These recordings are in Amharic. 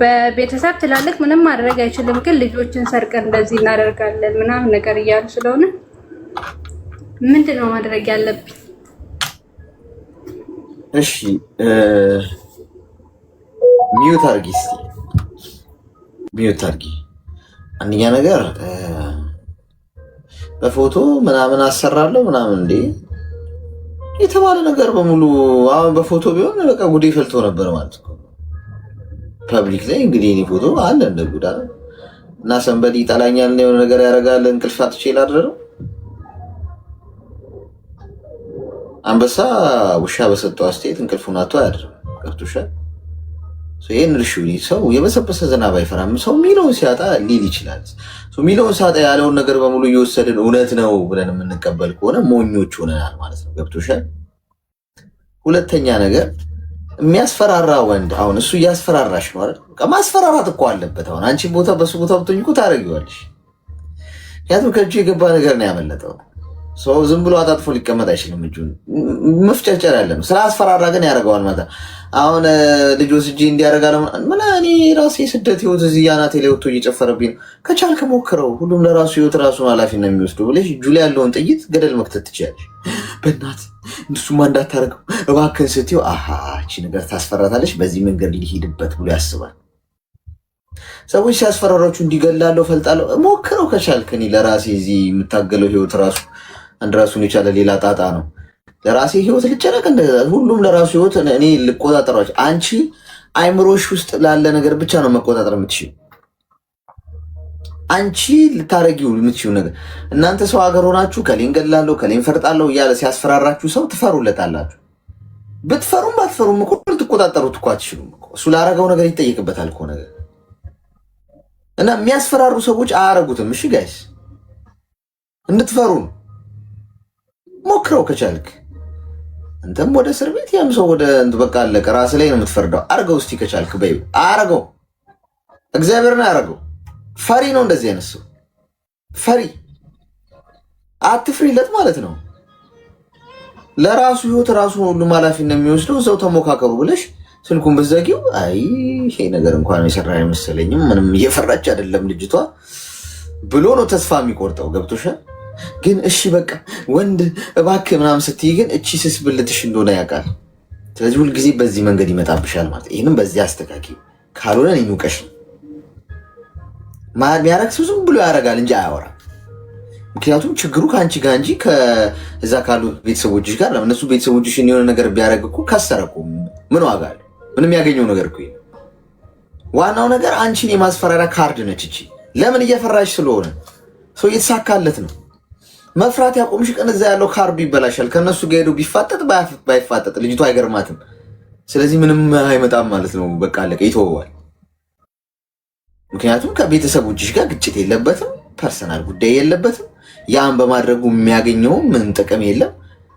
በቤተሰብ ትላልቅ ምንም ማድረግ አይችልም፣ ግን ልጆችን ሰርቀን እንደዚህ እናደርጋለን ምናምን ነገር እያሉ ስለሆነ ምንድነው ማድረግ ያለብኝ? እሺ ሚዩት አርጊ፣ እስቲ ሚዩት አርጊ። አንደኛ ነገር በፎቶ ምናምን አሰራለሁ ምናምን እንዴ የተባለ ነገር በሙሉ አሁን በፎቶ ቢሆን በቃ ጉዴ ፈልቶ ነበር ማለት ነው። ፐብሊክ ላይ እንግዲህ እኔ ፎቶ አለ እንደ ጉዳ እና ሰንበዲ ይጠላኛል የሆነ ነገር ያደርጋል። እንቅልፍ አጥቼ ላድረው። አንበሳ ውሻ በሰጠው አስተያየት እንቅልፉን አጥቶ አያድርም። ገብቶሻል? ይህን እርሹ ሰው የበሰበሰ ዝናብ አይፈራም። ሰው ሚለውን ሲያጣ ሊል ይችላል። ሚለውን ሲያጣ ያለውን ነገር በሙሉ እየወሰድን እውነት ነው ብለን የምንቀበል ከሆነ ሞኞች ሆነናል ማለት ነው። ገብቶሻል? ሁለተኛ ነገር የሚያስፈራራ ወንድ አሁን እሱ እያስፈራራሽ ነው አይደል? ማስፈራራት እኮ አለበት። አሁን አንቺ ቦታ በሱ ቦታ ብትሆኚ እኮ ታደርጊዋለሽ። ምክንያቱም ከእጁ የገባ ነገር ነው ያመለጠው። ሰው ዝም ብሎ አጣጥፎ ሊቀመጥ አይችልም። እጁን መፍጨርጨር ያለ ነው። ስላስፈራራ ግን ያደርገዋል ማለት አሁን ልጅ ወስጄ እንዲያደርጋለ ምን እኔ ራሴ ስደት ህይወት እዚህ አናቴ ላይ ወጥቶ እየጨፈረብኝ ነው። ከቻልክ ሞክረው። ሁሉም ለራሱ ህይወት ራሱን ኃላፊነት የሚወስደው ብለሽ እጁ ላይ ያለውን ጥይት ገደል መክተት ትችላለሽ። በእናት እንደሱማ እንዳታረገው እባክህን ስትይው እቺ ነገር ታስፈራታለች፣ በዚህ መንገድ ሊሄድበት ብሎ ያስባል። ሰዎች ሲያስፈራራችሁ እንዲገላለሁ ፈልጣለሁ ሞክረው ከቻልክ። እኔ ለራሴ እዚህ የምታገለው ህይወት ራሱ አንድ ራሱን የቻለ ሌላ ጣጣ ነው። ለራሴ ህይወት ልጨነቅ ሁሉም ለራሱ ህይወት እኔ ልቆጣጠሯች። አንቺ አይምሮሽ ውስጥ ላለ ነገር ብቻ ነው መቆጣጠር የምትችይው። አንቺ ልታረጊው የምትችይው ነገር እናንተ ሰው ሀገር ሆናችሁ ከሌን ገላለሁ ከሌን ፈርጣለሁ እያለ ሲያስፈራራችሁ ሰው ትፈሩለታላችሁ። ብትፈሩም ባትፈሩም እኮ ልትቆጣጠሩት እኮ አትችሉም እኮ። እሱ ላረገው ነገር ይጠየቅበታል እኮ ነገር እና የሚያስፈራሩ ሰዎች አያረጉትም። እሺ ጋይስ እንድትፈሩ ነው። ሞክረው ከቻልክ አንተም ወደ እስር ቤት ያም ሰው ወደ በቃ አለቀ። ራስ ላይ ነው የምትፈርደው። አርገው እስቲ ከቻልክ በይ። አረገው እግዚአብሔርን አረገው። ፈሪ ነው እንደዚህ አይነት ሰው ፈሪ። አትፍሪለት ማለት ነው። ለራሱ ህይወት ራሱ ሁሉም ኃላፊነት የሚወስደው እዛው ተሞካከሩ ብለሽ ስልኩን በዘጊው። አይ ይሄ ነገር እንኳን የሰራ አይመስለኝም ምንም እየፈራች አይደለም ልጅቷ ብሎ ነው ተስፋ የሚቆርጠው። ገብቶሻል? ግን እሺ በቃ ወንድ እባክህ ምናምን ስትይ ግን እቺ ስስ ብልትሽ እንደሆነ ያውቃል። ስለዚህ ሁልጊዜ በዚህ መንገድ ይመጣብሻል ማለት ይህንም በዚህ አስተካኪ። ካልሆነ ይሙቀሽ የሚያረግ ሰው ዝም ብሎ ያደርጋል እንጂ አያወራም። ምክንያቱም ችግሩ ከአንቺ ጋር እንጂ ከዛ ካሉ ቤተሰቦችሽ ጋር ነው። እነሱ ቤተሰቦችሽን የሆነ ነገር ቢያደርግ እኮ ከሰረ እኮ ምን ዋጋ አለው? ምንም ያገኘው ነገር እኮ ዋናው ነገር አንቺን የማስፈራሪያ ካርድ ነች እቺ። ለምን እየፈራሽ ስለሆነ ሰው እየተሳካለት ነው። መፍራት ያቆምሽ ቀን እዛ ያለው ካርዱ ይበላሻል። ከነሱ ጋር ሄዶ ቢፋጠጥ ባይፋጠጥ ልጅቷ አይገርማትም። ስለዚህ ምንም አይመጣም ማለት ነው። በቃ አለቀ፣ ይተወዋል። ምክንያቱም ከቤተሰቦችሽ ጋር ግጭት የለበትም፣ ፐርሰናል ጉዳይ የለበትም። ያን በማድረጉ የሚያገኘው ምን ጥቅም የለም።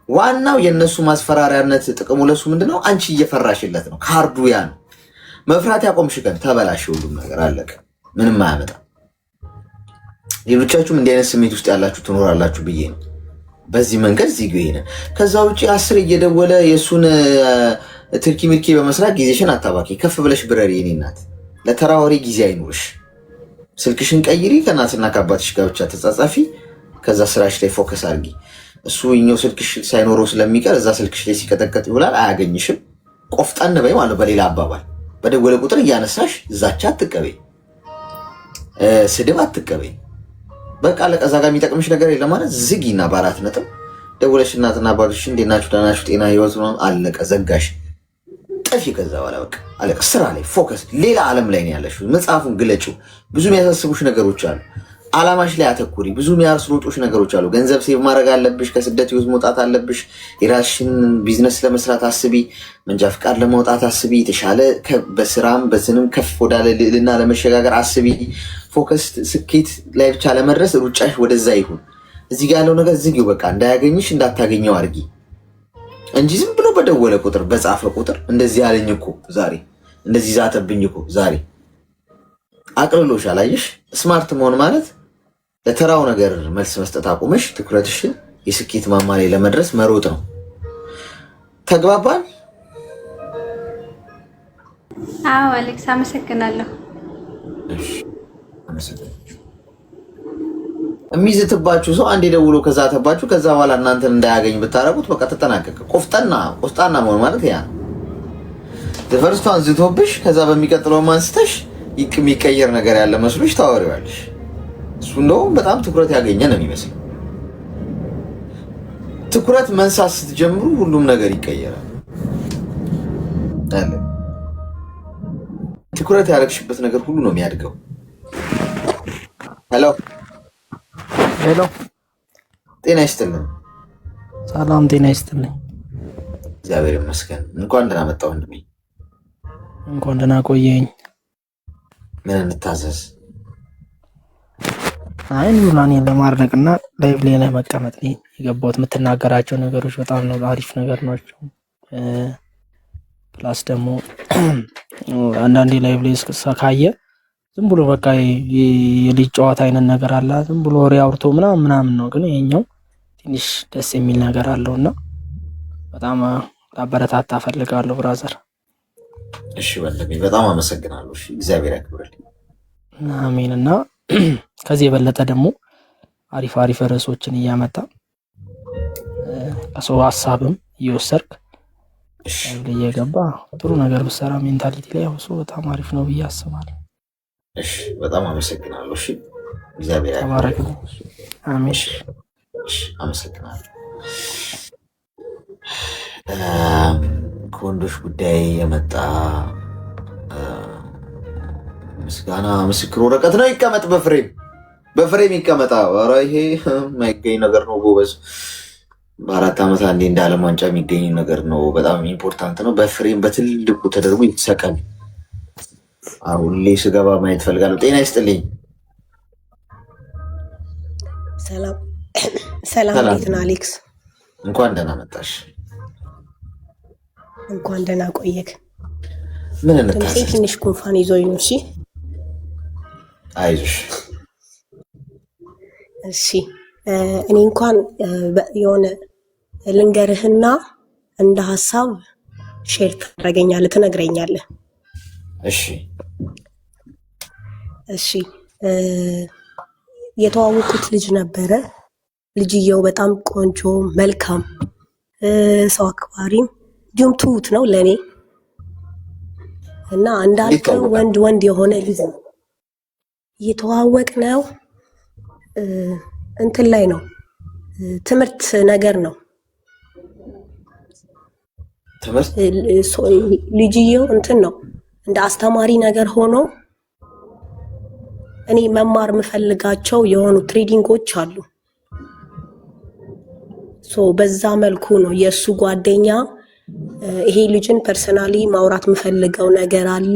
ዋናው የእነሱ ማስፈራሪያነት ጥቅሙ ለሱ ምንድነው? አንቺ እየፈራሽለት ነው። ካርዱ ያ ነው። መፍራት ያቆምሽ ቀን ተበላሽ፣ ሁሉም ነገር አለቀ፣ ምንም አያመጣም። ሌሎቻችሁም እንዲህ አይነት ስሜት ውስጥ ያላችሁ ትኖራላችሁ ብዬ ነው በዚህ መንገድ ዚጉ ይሄን። ከዛ ውጪ 10 እየደወለ የሱን ትርኪ ምርኪ በመስራት ጊዜሽን አታባኪ። ከፍ ብለሽ ብረሪ። የኔ እናት ለተራ ወሬ ጊዜ አይኖርሽ። ስልክሽን ቀይሪ፣ ከእናትና ከአባትሽ ጋር ብቻ ተጻጻፊ። ከዛ ስራሽ ላይ ፎከስ አድርጊ። እሱ እኛው ስልክሽ ሳይኖረው ስለሚቀር እዛ ስልክሽ ላይ ሲቀጠቀጥ ይውላል፣ አያገኝሽም። ቆፍጠን በይ ማለት በሌላ አባባል በደወለ ቁጥር እያነሳሽ ዛቻ አትቀበይ፣ ስድብ አትቀበይ። በቃ ለቀዛ ጋር የሚጠቅምሽ ነገር የለም ማለት ዝጊና በ4 ነጥብ ደውለሽ እናትና አባትሽ እንዴት ናችሁ ደህና ናችሁ ጤና ህይወት ነው አለቀ፣ ዘጋሽ፣ ጠፊ። ከዛ በኋላ በቃ አለቀ። ስራ ላይ ፎከስ። ሌላ ዓለም ላይ ነው ያለሽ። መጽሐፉን ግለጪው። ብዙ የሚያሳስቡሽ ነገሮች አሉ። አላማሽ ላይ አተኩሪ። ብዙ የሚያስሮጡሽ ነገሮች አሉ። ገንዘብ ሴቭ ማድረግ አለብሽ። ከስደት ህይወት መውጣት አለብሽ። የራስሽን ቢዝነስ ለመስራት አስቢ። መንጃ ፍቃድ ለማውጣት አስቢ። የተሻለ በስራም በስንም ከፍ ወዳለ ልዕልና ለመሸጋገር አስቢ። ፎከስ ስኬት ላይ ብቻ ለመድረስ ሩጫሽ ወደዛ ይሁን። እዚህ ጋር ያለው ነገር ዝጊው። በቃ እንዳያገኝሽ እንዳታገኘው አድርጊ እንጂ ዝም ብሎ በደወለ ቁጥር በጻፈ ቁጥር እንደዚህ ያለኝ እኮ ዛሬ እንደዚህ ዛተብኝ እኮ ዛሬ አቅልሎሻል። አየሽ? ስማርት መሆን ማለት ለተራው ነገር መልስ መስጠት አቁመሽ ትኩረትሽን የስኬት ማማ ላይ ለመድረስ መሮጥ ነው። ተግባባን? አዎ አሌክስ አመሰግናለሁ። እሺ አመሰግናለሁ። የሚዝትባችሁ ሰው አንዴ ደውሎ ከዛተባችሁ ከዛ በኋላ እናንተን እንዳያገኝ ብታረጉት በቃ ተጠናቀቀ። ቆፍጣና መሆን ማለት ያ ዘፈርስቷን ዝቶብሽ ከዛ በሚቀጥለው አንስተሽ የሚቀየር ነገር ያለ መስሎሽ ታወሪዋለሽ። እሱ እንደውም በጣም ትኩረት ያገኘ ነው የሚመስለው። ትኩረት መንሳት ስትጀምሩ ሁሉም ነገር ይቀየራል። ትኩረት ያደረግሽበት ነገር ሁሉ ነው የሚያድገው። ሄሎ ሄሎ፣ ጤና ይስጥልን። ሰላም ጤና ይስጥልኝ። እግዚአብሔር ይመስገን። እንኳን ደህና መጣ ወንድሜ። እንኳን ደህና ቆየኝ። ምን እንታዘዝ? አይ ኑራኔን ለማድነቅና ላይቭ ላይ ለመቀመጥ የገባሁት። የምትናገራቸው ነገሮች በጣም ነው አሪፍ ነገር ናቸው። ፕላስ ደግሞ አንዳንዴ ላይቭ ላይ ካየ ዝም ብሎ በቃ የልጅ ጨዋታ አይነት ነገር አለ። ዝም ብሎ ወሬ አውርቶ ምናምን ነው። ግን ይሄኛው ትንሽ ደስ የሚል ነገር አለውና በጣም ላበረታታ ፈልጋለሁ ብራዘር። እሺ ወንድሜ በጣም አመሰግናለሁ። እሺ እግዚአብሔር ያክብርልኝ። አሜን። እና ከዚህ የበለጠ ደግሞ አሪፍ አሪፍ ርዕሶችን እያመጣ ከሰው ሀሳብም እየወሰድክ እየገባ ጥሩ ነገር ብሰራ ሜንታሊቲ ላይ ያው በጣም አሪፍ ነው ብዬ አስባለሁ። እሺ በጣም አመሰግናለሁ። እሺ እግዚአብሔር ተባረክ። አሜን። እሺ አመሰግናለሁ። ከወንዶች ጉዳይ የመጣ ምስጋና ምስክር ወረቀት ነው። ይቀመጥ፣ በፍሬም ይቀመጣ። ኧረ ይሄ የማይገኝ ነገር ነው ጎበዝ። በ4 ዓመት አንዴ እንደ ዓለም ዋንጫ የሚገኝ ነገር ነው። በጣም ኢምፖርታንት ነው። በፍሬም በትልቁ ተደርጎ ይሰቀል። አሁን ላይ ስገባ ማየት ፈልጋለሁ። ጤና ይስጥልኝ። ሰላም እንዴት ነህ አሌክስ? እንኳን ደህና መጣሽ። እንኳን ደህና ቆየክ። ምን እንታዘዝ? ትንሽ ጉንፋን ይዞኝ ነው። እሺ አይዞሽ። እሺ እኔ እንኳን የሆነ ልንገርህና እንደ ሀሳብ ሼር ታደርገኛለህ፣ ትነግረኛለህ። እሺ እሺ የተዋወቁት ልጅ ነበረ። ልጅየው በጣም ቆንጆ፣ መልካም፣ ሰው አክባሪም እንዲሁም ትሁት ነው ለእኔ እና እንዳልከው ወንድ የሆነ ልጅ ነው። እየተዋወቅ ነው እንትን ላይ ነው፣ ትምህርት ነገር ነው። ልጅየው እንትን ነው እንደ አስተማሪ ነገር ሆኖ እኔ መማር የምፈልጋቸው የሆኑ ትሬዲንጎች አሉ። በዛ መልኩ ነው የእሱ ጓደኛ ይሄ ልጅን ፐርሰናሊ ማውራት የምፈልገው ነገር አለ፣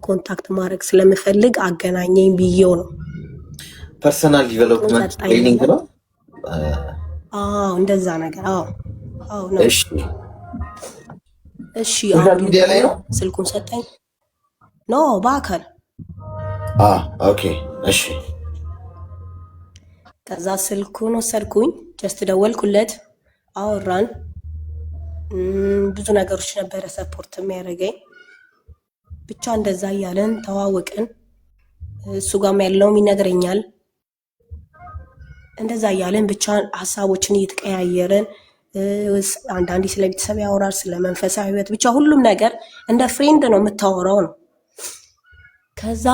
ኮንታክት ማድረግ ስለምፈልግ አገናኘኝ ብዬው ነው። ፐርሰናል ዲቨሎፕመንት ትሬኒንግ ነው። እንደዛ ነገር። ነው። እሺ ሚዲያ ላይ ነው። ስልኩን ሰጠኝ። ኖ በአካል ኦኬ። እሺ ከዛ ስልኩን ወሰድኩኝ፣ ጀስት ደወልኩለት፣ አወራን። ብዙ ነገሮች ነበረ ሰፖርት የሚያደርገኝ። ብቻ እንደዛ እያለን ተዋወቅን። እሱ ጋርም ያለውም ይነግረኛል። እንደዛ እያለን ብቻ ሀሳቦችን እየተቀያየረን፣ አንዳንዴ ስለ ቤተሰብ ያወራል፣ ስለ መንፈሳዊ ሕይወት፣ ብቻ ሁሉም ነገር እንደ ፍሬንድ ነው የምታወራው ነው። ከዛ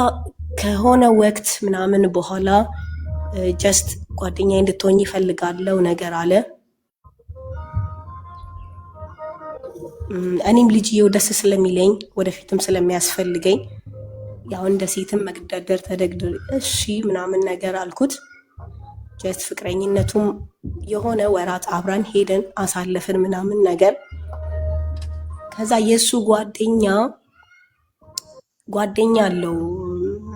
ከሆነ ወቅት ምናምን በኋላ ጀስት ጓደኛ እንድትሆኝ ይፈልጋለው ነገር አለ። እኔም ልጅየው ደስ ስለሚለኝ ወደፊትም ስለሚያስፈልገኝ ያው እንደ ሴትም መግደርደር ተደግድር እሺ ምናምን ነገር አልኩት። ጀስት ፍቅረኝነቱም የሆነ ወራት አብራን ሄደን አሳለፍን ምናምን ነገር። ከዛ የሱ ጓደኛ አለው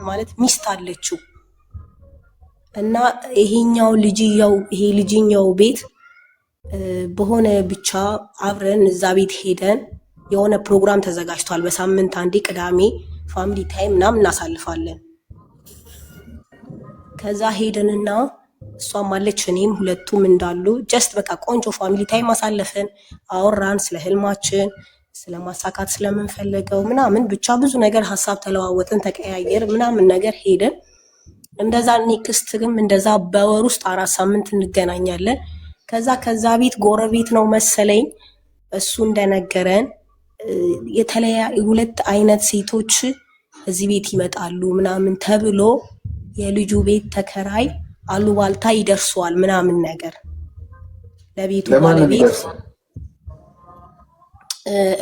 ማለት ሚስት አለችው እና ይሄ ልጅኛው ቤት በሆነ ብቻ አብረን እዛ ቤት ሄደን የሆነ ፕሮግራም ተዘጋጅቷል። በሳምንት አንዴ ቅዳሜ ፋሚሊ ታይም ምናምን እናሳልፋለን። ከዛ ሄደንና እሷም አለች እኔም ሁለቱም እንዳሉ ጀስት በቃ ቆንጆ ፋሚሊ ታይም አሳለፍን። አወራን ስለ ህልማችን፣ ስለማሳካት ስለምንፈልገው ምናምን ብቻ ብዙ ነገር ሀሳብ ተለዋወጥን፣ ተቀያየር ምናምን ነገር ሄደን እንደዛ ኔክስትም እንደዛ በወር ውስጥ 4 ሳምንት እንገናኛለን። ከዛ ቤት ጎረቤት ነው መሰለኝ እሱ እንደነገረን የተለያዩ 2 አይነት ሴቶች እዚህ ቤት ይመጣሉ ምናምን ተብሎ የልጁ ቤት ተከራይ አሉባልታ ይደርሰዋል ምናምን ነገር ለቤቱ ባለቤት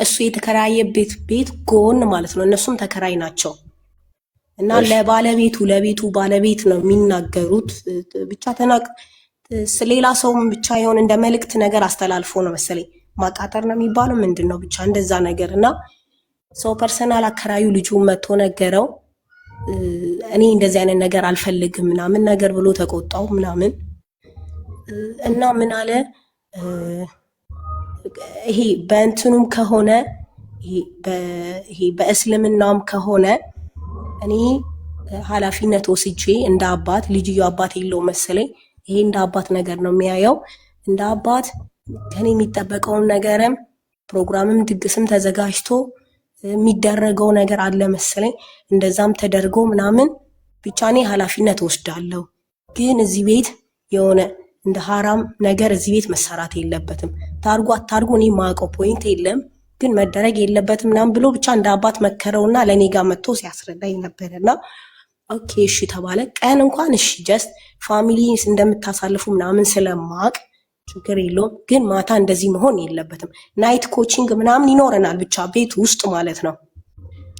እሱ የተከራየበት ቤት ጎን ማለት ነው። እነሱም ተከራይ ናቸው እና ለቤቱ ባለቤት ነው የሚናገሩት። ብቻ ሌላ ሰውም ብቻ የሆነ እንደ መልእክት ነገር አስተላልፎ ነው መሰለኝ ማቃጠር ነው የሚባለው ምንድን ነው ብቻ እንደዛ ነገር እና ሰው ፐርሰናል አከራዩ ልጁ መጥቶ ነገረው። እኔ እንደዚህ አይነት ነገር አልፈልግም ምናምን ነገር ብሎ ተቆጣው ምናምን እና ምን አለ ይሄ በእንትኑም ከሆነ ይሄ በእስልምናም ከሆነ እኔ ኃላፊነት ወስጄ እንደ አባት ልጅየው አባት የለው መሰለኝ ይሄ እንደ አባት ነገር ነው የሚያየው። እንደ አባት ከኔ የሚጠበቀውን ነገርም ፕሮግራምም ድግስም ተዘጋጅቶ የሚደረገው ነገር አለ መሰለኝ እንደዛም ተደርጎ ምናምን ብቻ እኔ ኃላፊነት ወስዳለሁ። ግን እዚህ ቤት የሆነ እንደ ሐራም ነገር እዚህ ቤት መሰራት የለበትም። ታርጉ አታርጉ እኔ ማውቀው ፖይንት የለም ግን መደረግ የለበትም ምናምን ብሎ ብቻ እንደ አባት መከረውና ለኔ ጋር መጥቶ ሲያስረዳኝ ነበርና ኦኬ እሺ ተባለ። ቀን እንኳን እሺ ጀስት ፋሚሊ እንደምታሳልፉ ምናምን ስለማቅ ችግር የለውም ግን ማታ እንደዚህ መሆን የለበትም። ናይት ኮቺንግ ምናምን ይኖረናል ብቻ ቤት ውስጥ ማለት ነው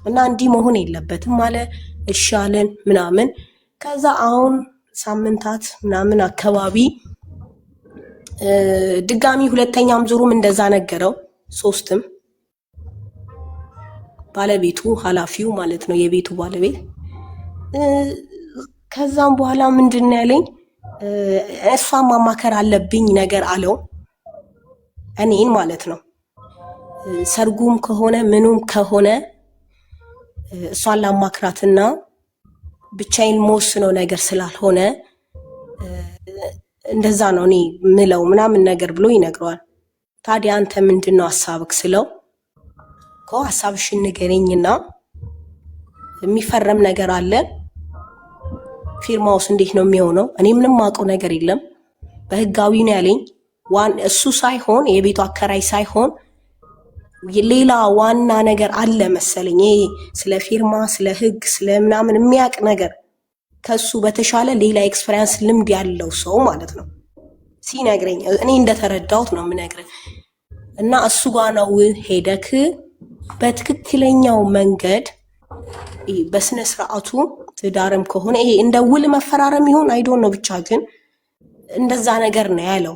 እና እንዲህ መሆን የለበትም ማለት እሺ አለን ምናምን። ከዛ አሁን ሳምንታት ምናምን አካባቢ ድጋሚ ሁለተኛም ዙሩም እንደዛ ነገረው። 3ም ባለቤቱ ኃላፊው ማለት ነው የቤቱ ባለቤት። ከዛም በኋላ ምንድን ነው ያለኝ እሷን ማማከር አለብኝ ነገር አለው እኔን ማለት ነው። ሰርጉም ከሆነ ምኑም ከሆነ እሷን ላማክራትና ብቻዬን መወስነው ነገር ስላልሆነ እንደዛ ነው እኔ ምለው ምናምን ነገር ብሎ ይነግረዋል። ታዲያ አንተ ምንድነው ሐሳብክ ስለው ሐሳብሽን ንገረኝና የሚፈረም ነገር አለ ፊርማውስ እንዴት ነው የሚሆነው? እኔ ምንም ማውቀው ነገር የለም በህጋዊ ነው ያለኝ። እሱ ሳይሆን የቤቱ አከራይ ሳይሆን ሌላ ዋና ነገር አለ መሰለኝ ስለ ፊርማ ስለ ህግ ስለ ምናምን የሚያውቅ ነገር ከሱ በተሻለ ሌላ ኤክስፒሪየንስ ልምድ ያለው ሰው ማለት ነው ሲነግረኝ እኔ እንደተረዳሁት ነው የምነግርህ። እና እሱ ጋር ነው ሄደክ በትክክለኛው መንገድ በስነ ስርዓቱ ትዳርም ከሆነ ይሄ እንደ ውል መፈራረም ይሆን አይዶን ነው ብቻ ግን እንደዛ ነገር ነው ያለው።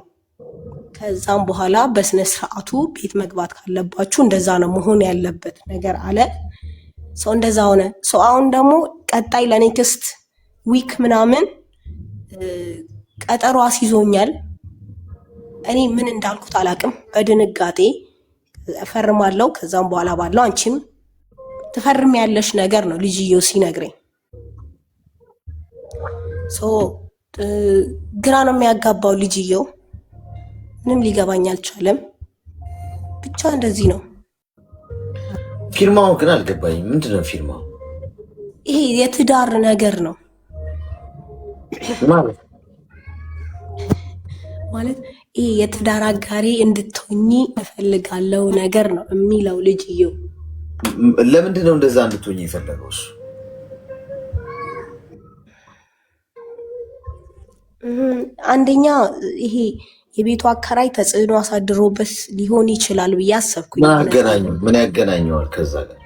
ከዛም በኋላ በስነ ስርዓቱ ቤት መግባት ካለባችሁ እንደዛ ነው መሆን ያለበት ነገር አለ። ሰው እንደዛ ሆነ። ሰው አሁን ደግሞ ቀጣይ ለኔክስት ዊክ ምናምን ቀጠሮ አስይዞኛል። እኔ ምን እንዳልኩት አላቅም። በድንጋጤ እፈርማለሁ ከዛም በኋላ ባለው አንቺም ትፈርም ያለሽ ነገር ነው ልጅየው ሲነግረኝ። ግራ ነው የሚያጋባው ልጅየው ምንም ሊገባኝ አልቻለም። ብቻ እንደዚህ ነው። ፊርማው ግን አልገባኝም። ምንድነው ፊርማው? ይሄ የትዳር ነገር ነው ማለት ይሄ የትዳር አጋሪ እንድትሆኚ እፈልጋለሁ ነገር ነው የሚለው ልጅየው። ለምንድን ነው እንደዛ እንድትሆኚ የፈለገው እሱ? አንደኛ ይሄ የቤቱ አከራይ ተጽዕኖ አሳድሮበት ሊሆን ይችላል ብዬ አሰብኩኝ። ምን ያገናኘዋል ከዛ ጋር?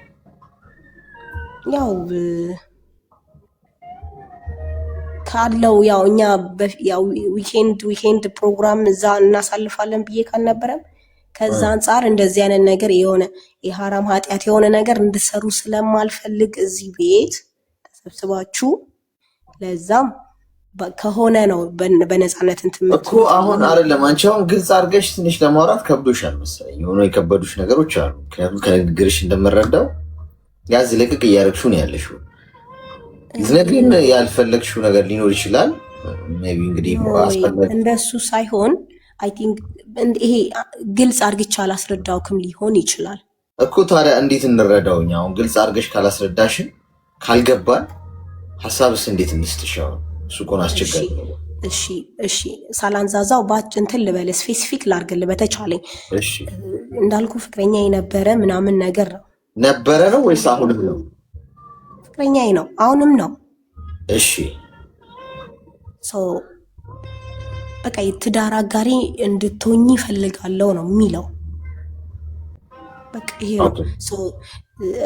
ያው ካለው ያው እኛ ያው ዊኬንድ ፕሮግራም እዛ እናሳልፋለን ብዬ ካልነበረም ከዛ አንጻር እንደዚህ አይነት ነገር የሆነ የሐራም ኃጢአት የሆነ ነገር እንድሰሩ ስለማልፈልግ እዚህ ቤት ተሰብስባችሁ ለዛም ከሆነ ነው በነፃነት እንትን እኮ አሁን አይደለም። አንቺ አሁን ግልጽ አድርገሽ ትንሽ ለማውራት ከብዶሻል መሰለኝ። የሆነ የከበዱሽ ነገሮች አሉ። ምክንያቱም ከንግግርሽ እንደምረዳው ያዝ ለቅቅ እያደረግሽው ነው ያለሽው። ግን ያልፈለግሽው ነገር ሊኖር ይችላል። ሜይ ቢ እንግዲህ እንደሱ ሳይሆን አይ ቲንክ ይሄ ግልጽ አድርግቻ አላስረዳውክም ሊሆን ይችላል። እኮ ታዲያ እንዴት እንረዳውኝ? አሁን ግልጽ አድርገሽ ካላስረዳሽን ካልገባን ሀሳብስ እንዴት እንስጥሻው? እሱ እኮ ነው አስቸጋሪ። እሺ ሳላንዛዛው ባጭ እንትን ልበል፣ ስፔሲፊክ ላርግል በተቻለኝ። እንዳልኩ ፍቅረኛ የነበረ ምናምን ነገር ነው። ነበረ ነው ወይስ አሁንም ነው? ፍቅረኛ ነው፣ አሁንም ነው። እሺ በቃ የትዳር አጋሪ እንድትሆኚ ፈልጋለሁ ነው የሚለው። በቃ ይሄ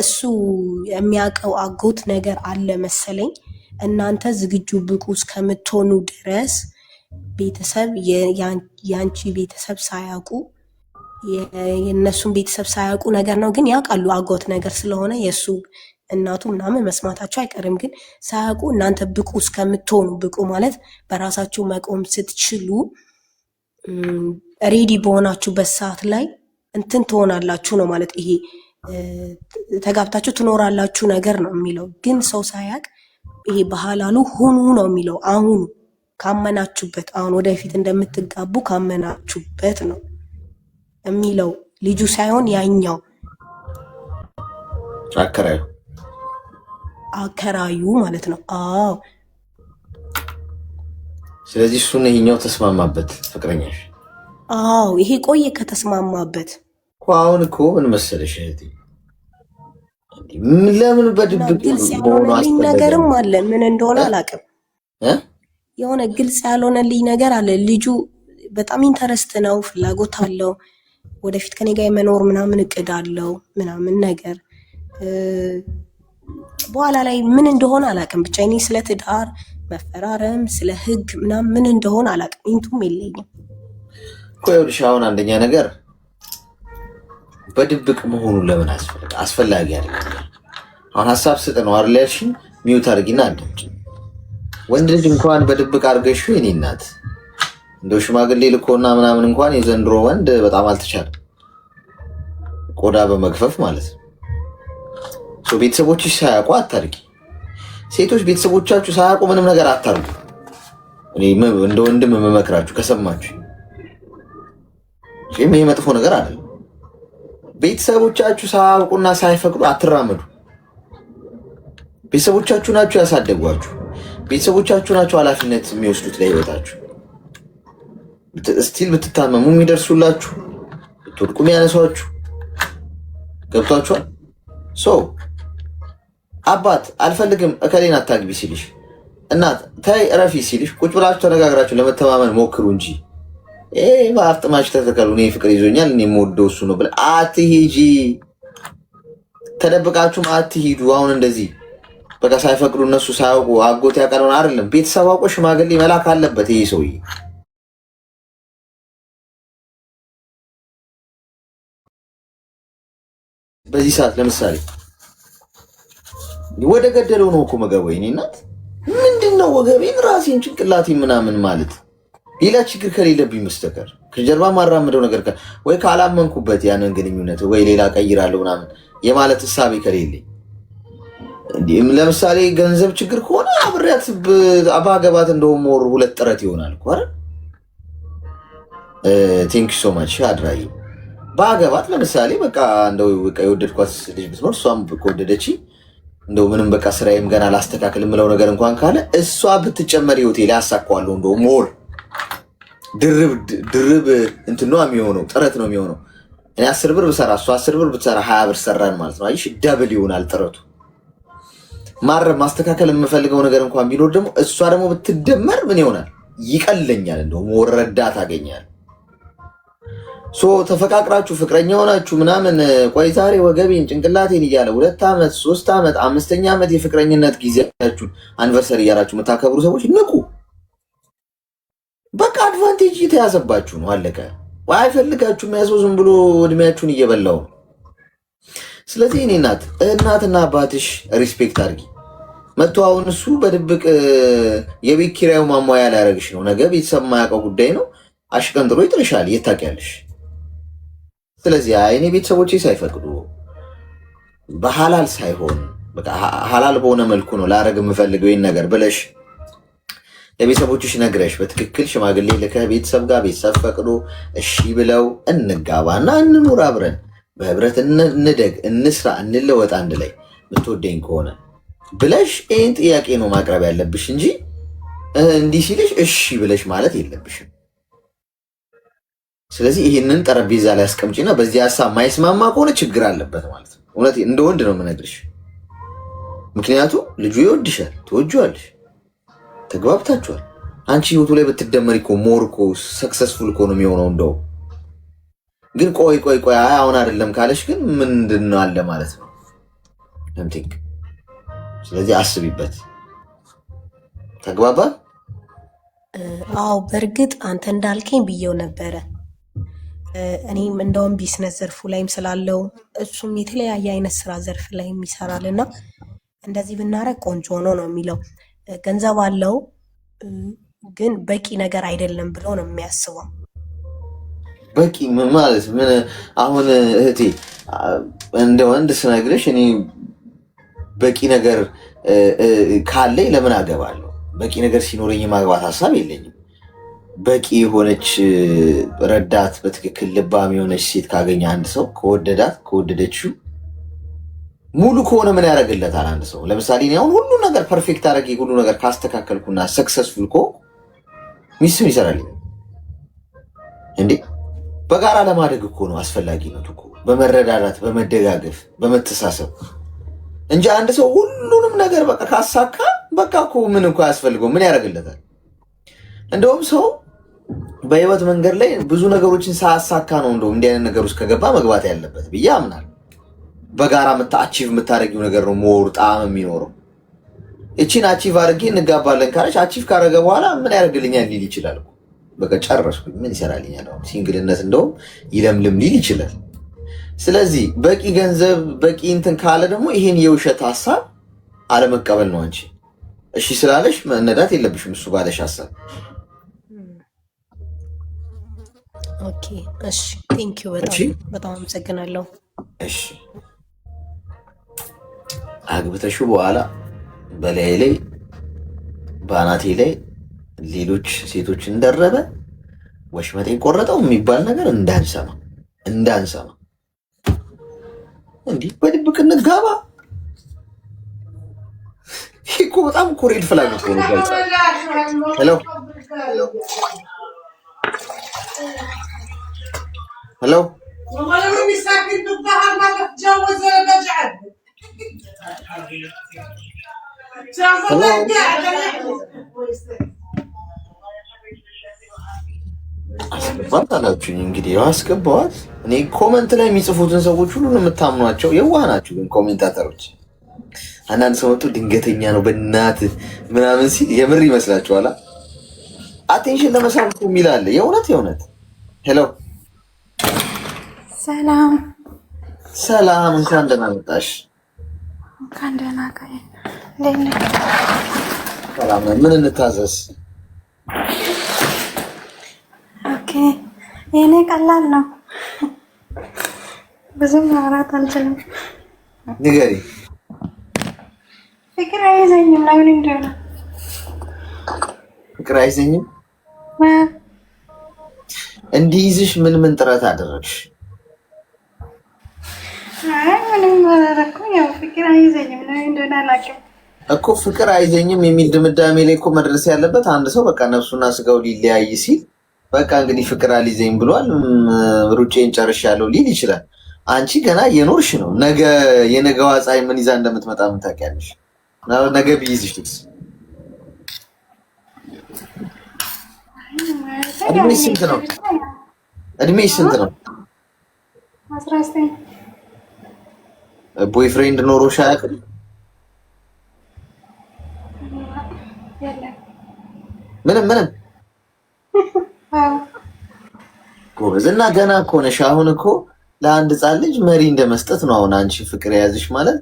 እሱ የሚያውቀው አጎት ነገር አለ መሰለኝ። እናንተ ዝግጁ ብቁ እስከምትሆኑ ድረስ ቤተሰብ የአንቺ ቤተሰብ ሳያውቁ የእነሱን ቤተሰብ ሳያውቁ ነገር ነው። ግን ያውቃሉ አጎት ነገር ስለሆነ የእሱ እናቱ ምናምን መስማታቸው አይቀርም። ግን ሳያውቁ እናንተ ብቁ እስከምትሆኑ፣ ብቁ ማለት በራሳችሁ መቆም ስትችሉ ሬዲ በሆናችሁበት ሰዓት ላይ እንትን ትሆናላችሁ ነው ማለት። ይሄ ተጋብታችሁ ትኖራላችሁ ነገር ነው የሚለው። ግን ሰው ሳያውቅ ይሄ በሐላሉ ሁኑ ነው የሚለው። አሁኑ ካመናችሁበት፣ አሁን ወደፊት እንደምትጋቡ ካመናችሁበት ነው የሚለው። ልጁ ሳይሆን ያኛው አከራዩ ማለት ነው። አዎ። ስለዚህ እሱን ይሄኛው ተስማማበት ፍቅረኛሽ? አዎ፣ ይሄ ቆየ ከተስማማበት። አሁን እኮ ምን መሰለሽ እህቴ፣ ለምን በድብቅ ግልጽ ያልሆነልኝ ነገርም አለ። ምን እንደሆነ አላውቅም። የሆነ ግልጽ ያልሆነልኝ ነገር አለ። ልጁ በጣም ኢንተረስት ነው፣ ፍላጎት አለው፣ ወደፊት ከኔ ጋር የመኖር ምናምን እቅድ አለው ምናምን ነገር በኋላ ላይ ምን እንደሆነ አላውቅም። ብቻ እኔ ስለ ትዳር መፈራረም ስለ ሕግ ምናምን ምን እንደሆነ አላውቅም። ኢንቱም የለኝም እኮ። ይኸውልሽ አሁን አንደኛ ነገር በድብቅ መሆኑን ለምን አስፈላጊ አይደለም። አሁን ሀሳብ ስጥ ነው አይደል ያልሽኝ? ሚውት አድርጊና አዳምጪ። ወንድ ልጅ እንኳን በድብቅ አድርገሽው የኔ እናት እንደው ሽማግሌ ልኮና ምናምን እንኳን የዘንድሮ ወንድ በጣም አልተቻለም፣ ቆዳ በመግፈፍ ማለት ነው። ቤተሰቦችሽ ሳያውቁ አታድርጊ። ሴቶች ቤተሰቦቻችሁ ሳያውቁ ምንም ነገር አታርጉ። እኔ እንደ ወንድም የምመክራችሁ ከሰማችሁ፣ ይሄ መጥፎ ነገር አይደለም። ቤተሰቦቻችሁ ሳያውቁና ሳይፈቅዱ አትራመዱ። ቤተሰቦቻችሁ ናቸው ያሳደጓችሁ። ቤተሰቦቻችሁ ናቸው ኃላፊነት የሚወስዱት ለህይወታችሁ። ስቲል ብትታመሙ የሚደርሱላችሁ፣ ብትወድቁ የሚያነሷችሁ። ገብቷችኋል? አባት አልፈልግም እከሌን አታግቢ ሲልሽ፣ እናት ታይ እረፊ ሲልሽ፣ ቁጭ ብላችሁ ተነጋግራችሁ ለመተማመን ሞክሩ እንጂ በአፍጥማችሁ ተተከሉ። እኔ ፍቅር ይዞኛል እኔ የምወደው እሱ ነው ብለህ አትሂጂ። ተደብቃችሁም አትሂዱ። አሁን እንደዚህ በቃ ሳይፈቅዱ እነሱ ሳያውቁ አጎት ያቀረውን አይደለም ቤተሰብ አውቆ ሽማግሌ መላክ አለበት ይሄ ሰውዬ። በዚህ ሰዓት ለምሳሌ ወደ ገደለው ነው እኮ መገበው። የኔ እናት ምንድነው ወገቤን ራሴን ጭንቅላቴን ምናምን ማለት ሌላ ችግር ከሌለብኝ መስተከር ከጀርባ ማራምደው ነገር ወይ ካላመንኩበት ያንን ግንኙነት ወይ ሌላ ቀይራለሁ ምናምን የማለት እሳቤ ከሌለኝ፣ ለምሳሌ ገንዘብ ችግር ከሆነ አብሬያት አባገባት እንደውም ሞር ሁለት ጥረት ይሆናል እኮ አይደል? ቴንክ ዩ ሶ ማች አድራይ ባገባት ለምሳሌ በቃ እንደው በቃ የወደድኳት ልጅ ብትኖር እሷም ከወደደች እንደው ምንም በቃ ስራዬም ገና ላስተካክል የምለው ነገር እንኳን ካለ እሷ ብትጨመር ህይወቴ ላይ አሳካዋለሁ። እንደው ሞር ድርብ እንትን ነው የሚሆነው፣ ጥረት ነው የሚሆነው። እኔ 10 ብር ብሰራ እሷ 10 ብር ብትሰራ 20 ብር ሰራን ማለት ነው። አይሽ ደብል ይሆናል ጥረቱ። ማረም ማስተካከል የምፈልገው ነገር እንኳን ቢኖር ደግሞ እሷ ደግሞ ብትደመር ምን ይሆናል? ይቀለኛል። እንደው ሞር ረዳት አገኛለሁ። ተፈቃቅራችሁ ፍቅረኛ ሆናችሁ ምናምን ቆይ ዛሬ ወገቤን ጭንቅላቴን እያለ 2 ዓመት 3 ዓመት 5ኛ ዓመት የፍቅረኝነት ጊዜያችሁን አንቨርሰሪ እያላችሁ የምታከብሩ ሰዎች ንቁ። በቃ አድቫንቴጅ የተያዘባችሁ ነው፣ አለቀ። አይፈልጋችሁ የሚያዘው ዝም ብሎ እድሜያችሁን እየበላው ነው። ስለዚህ እኔ እናትና አባትሽ ሪስፔክት አድርጊ። መጥቶ አሁን እሱ በድብቅ የቤት ኪራዩ ማሟያ ሊያደርግሽ ነው። ነገ ቤተሰብ የማያውቀው ጉዳይ ነው። አሽቀንጥሮ ይጥልሻል። የት ታውቂያለሽ? ስለዚህ እኔ ቤተሰቦቼ ሳይፈቅዱ በሐላል ሳይሆን በቃ ሐላል በሆነ መልኩ ነው ላረግ የምፈልገው ይህን ነገር ብለሽ ለቤተሰቦችሽ ነግረሽ በትክክል ሽማግሌ ልከህ ቤተሰብ ጋር ቤተሰብ ፈቅዶ እሺ ብለው እንጋባና እንኑር አብረን። በህብረት እንደግ፣ እንስራ፣ እንለወጥ አንድ ላይ የምትወደኝ ከሆነ ብለሽ ይህን ጥያቄ ነው ማቅረብ ያለብሽ እንጂ እንዲህ ሲልሽ እሺ ብለሽ ማለት የለብሽም። ስለዚህ ይህንን ጠረጴዛ ላይ አስቀምጪና በዚህ ሀሳብ ማይስማማ ከሆነ ችግር አለበት ማለት ነው። እውነት እንደ ወንድ ነው የምነግርሽ። ምክንያቱም ልጁ ይወድሻል፣ ትወጂዋለሽ፣ ተግባብታችኋል። አንቺ ህይወቱ ላይ ብትደመሪ እኮ ሞር እኮ ሰክሰስፉል እኮ ነው የሚሆነው። እንደው ግን ቆይ አሁን አይደለም ካለሽ ግን ምንድን ነው አለ ማለት ነው ለምቲክ። ስለዚህ አስቢበት። ተግባባ? አዎ በእርግጥ አንተ እንዳልከኝ ብዬው ነበረ። እኔም እንደውም ቢዝነስ ዘርፉ ላይም ስላለው እሱም የተለያየ አይነት ስራ ዘርፍ ላይም ይሰራል እና እንደዚህ ብናረግ ቆንጆ ሆኖ ነው የሚለው። ገንዘብ አለው ግን በቂ ነገር አይደለም ብሎ ነው የሚያስበው። በቂ ማለት ምን? አሁን እህቴ እንደ ወንድ ስነግርሽ እኔ በቂ ነገር ካለኝ ለምን አገባለሁ? በቂ ነገር ሲኖረኝ የማግባት ሀሳብ የለኝም። በቂ የሆነች ረዳት፣ በትክክል ልባም የሆነች ሴት ካገኘ አንድ ሰው ከወደደችው ሙሉ ከሆነ ምን ያደርግለታል? አንድ ሰው ለምሳሌ እኔ አሁን ሁሉ ነገር ፐርፌክት አድርጌ ሁሉ ነገር ካስተካከልኩና ሰክሰስፉል እኮ ሚስቱን ይሰራልኝ እንዴ? በጋራ ለማደግ እኮ ነው አስፈላጊነቱ እኮ በመረዳዳት በመደጋገፍ በመተሳሰብ እንጂ አንድ ሰው ሁሉንም ነገር በቃ ካሳካ በቃ እኮ ምን እኮ ያስፈልገው ምን ያደርግለታል? እንደውም ሰው በህይወት መንገድ ላይ ብዙ ነገሮችን ሳያሳካ ነው እንደውም እንዲህ አይነት ነገር ውስጥ ከገባ መግባት ያለበት ብዬ አምናለሁ። በጋራ አቺቭ የምታደርጊው ነገር ነው ሞር ጣዕም የሚኖረው። እቺን አቺቭ አድርጌ እንጋባለን ካለች አቺቭ ካደረገ በኋላ ምን ያደርግልኛል ሊል ይችላል። በቃ ጨረስኩኝ ምን ይሰራልኛል? ሲንግልነት እንደውም ይለምልም ሊል ይችላል። ስለዚህ በቂ ገንዘብ በቂ እንትን ካለ ደግሞ ይሄን የውሸት ሀሳብ አለመቀበል ነው። አንቺ እሺ ስላለሽ መነዳት የለብሽም እሱ ባለሽ ሀሳብ። ኦኬ እሺ፣ ቴንክ ዩ በጣም አመሰግናለሁ። እሺ አግብተሹ በኋላ በላይ ላይ በአናቴ ላይ ሌሎች ሴቶች እንደረበ ወሽመጤን ቆረጠው የሚባል ነገር እንዳንሰማ እንዲህ በድብቅ እንጋባ። ይህ እኮ በጣም እኮ ሬድ ፍላግ እኮ ነው። ሄሎ አስገባት አላችሁኝ። እንግዲህ ያው አስገባዋት። እኔ ኮመንት ላይ የሚጽፉትን ሰዎች ሁሉ የምታምኗቸው የዋህ ናችሁ። ግን ኮሜንታተሮች አንዳንድ ሰው መጡ ድንገተኛ ነው በእናትህ ምናምን ሲል የምር ይመስላችኋል። አቴንሽን ለመሳብ እኮ የሚል አለ። የእውነት ሄሎ ሰላም፣ እንኳን ደህና መጣሽ። እንኳን ደህና ቆይ። ሰላም ነን። ምን እንታዘዝ? ኦኬ የኔ ቀላል ነው፣ ብዙም ማውራት አልችልም። ንገሪ። ፍቅር አይዘኝም። ለምን እንደሆነ ፍቅር አይዘኝም። እንዲይዝሽ ምን ጥረት አደረግሽ? ምንም አላደረኩም። ያው ፍቅር አይዘኝም። ለምን እንደሆነ አላውቅም እኮ። ፍቅር አይዘኝም የሚል ድምዳሜ ላይ እኮ መድረስ ያለበት አንድ ሰው በቃ ነፍሱና ስጋው ሊለያይ ሲል በቃ እንግዲህ ፍቅር አልይዘኝ ብሏል፣ ሩጬን ጨርሻለሁ ሊል ይችላል። አንቺ ገና እየኖርሽ ነው። ነገ የነገዋ ፀሐይ ምን ይዛ እንደምትመጣ ምን ታውቂያለሽ? ነገ ቢይዝሽ እድሜሽ ስንት ነው? 19 ቦይፍሬንድ ኖሮሽ አያውቅም? ምንም ጎበዝ። እና ገና እኮ ነሽ። አሁን እኮ ለአንድ ሕፃን ልጅ መሪ እንደመስጠት ነው። አሁን አንቺ ፍቅር የያዝሽ ማለት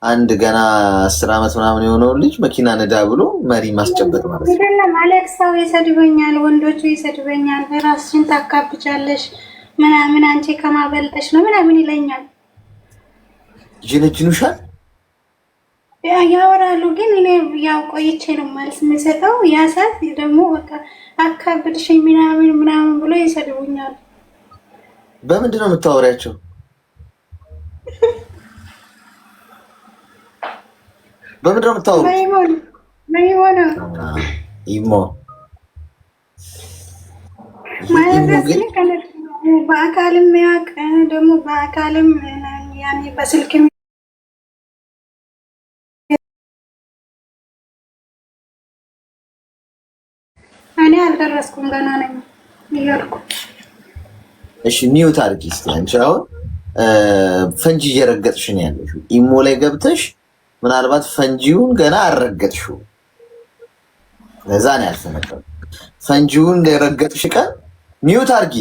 አንድ ገና 10 ዓመት ምናምን የሆነውን ልጅ መኪና ነዳ ብሎ መሪ ማስጨበጥ ማለት ነው። ማለት ሰው ይሰድበኛል፣ ወንዶቹ ይሰድበኛል፣ ራስሽን ታካብቻለሽ ምናምን አንቺ ከማበልጠሽ ነው ምናምን ይለኛል። ይጀነጅኑሻል፣ ያወራሉ። ግን እኔ ያው ቆይቼ ነው መልስ የምሰጠው። ያ ሰዓት ደግሞ በቃ አካብድሽኝ ምናምን ብሎ ይሰድቡኛል። በምንድን ነው የምታወሪያቸው? በምንድን ነው የምታወሩት? ኢሞ በአካልም ያውቅ ደግሞ በአካልም ያኔ በስልክ እኔ አልደረስኩም ገና ነኝ እያልኩ። እሺ ሚውት አድርጊ እስኪ። አንቺ አሁን ፈንጂ እየረገጥሽ ነው ያለሽው። ኢሞ ላይ ገብተሽ ምናልባት ፈንጂውን ገና አልረገጥሽው፣ ለዛ ነው ያልተነገረው። ፈንጂውን የረገጥሽ ቀን ሚውት አድርጊ።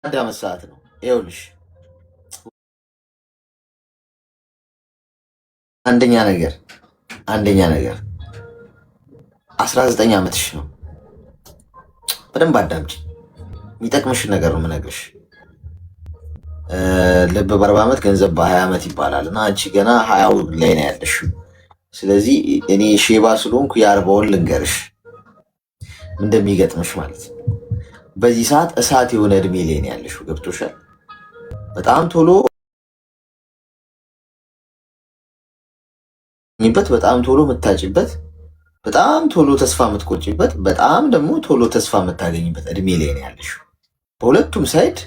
አንድ ሰዓት ነው ይኸውልሽ። አንደኛ ነገር 19 ዓመትሽ ነው። በደንብ አዳምጪ። የሚጠቅምሽ ነገር ነው የምነግርሽ። ልብ በ40 ዓመት ገንዘብ በ20 ዓመት ይባላል እና አንቺ ገና 20 ላይ ነው ያለሽው። ስለዚህ እኔ ሼባ ስለሆንኩ የ40ውን ልንገርሽ እንደሚገጥምሽ ማለት ነው። በዚህ ሰዓት እሳት የሆነ እድሜ ላይ ነው ያለሽው። ገብቶሻል? በጣም ቶሎ በጣም ቶሎ የምታጭበት፣ በጣም ቶሎ ተስፋ የምትቆጭበት፣ በጣም ደግሞ ቶሎ ተስፋ የምታገኝበት እድሜ ላይ ነው ያለሽው። በሁለቱም ሳይድ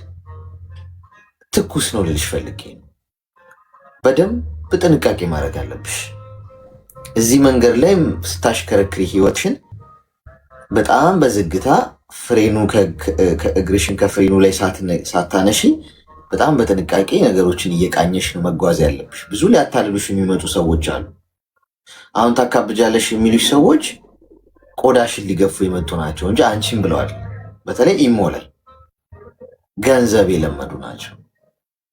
ትኩስ ነው ልልሽ ፈልጌ ነው። በደንብ ጥንቃቄ ማድረግ አለብሽ። እዚህ መንገድ ላይ ስታሽከረክሪ ህይወትሽን በጣም በዝግታ ፍሬኑ ከእግርሽን ከፍሬኑ ላይ ሳታነሺ በጣም በጥንቃቄ ነገሮችን እየቃኘሽ ነው መጓዝ ያለብሽ። ብዙ ሊያታልሉሽ የሚመጡ ሰዎች አሉ። አሁን ታካብጃለሽ የሚሉሽ ሰዎች ቆዳሽን ሊገፉ የመጡ ናቸው እንጂ አንቺን ብለዋል። በተለይ ኢሞ ላይ ገንዘብ የለመዱ ናቸው።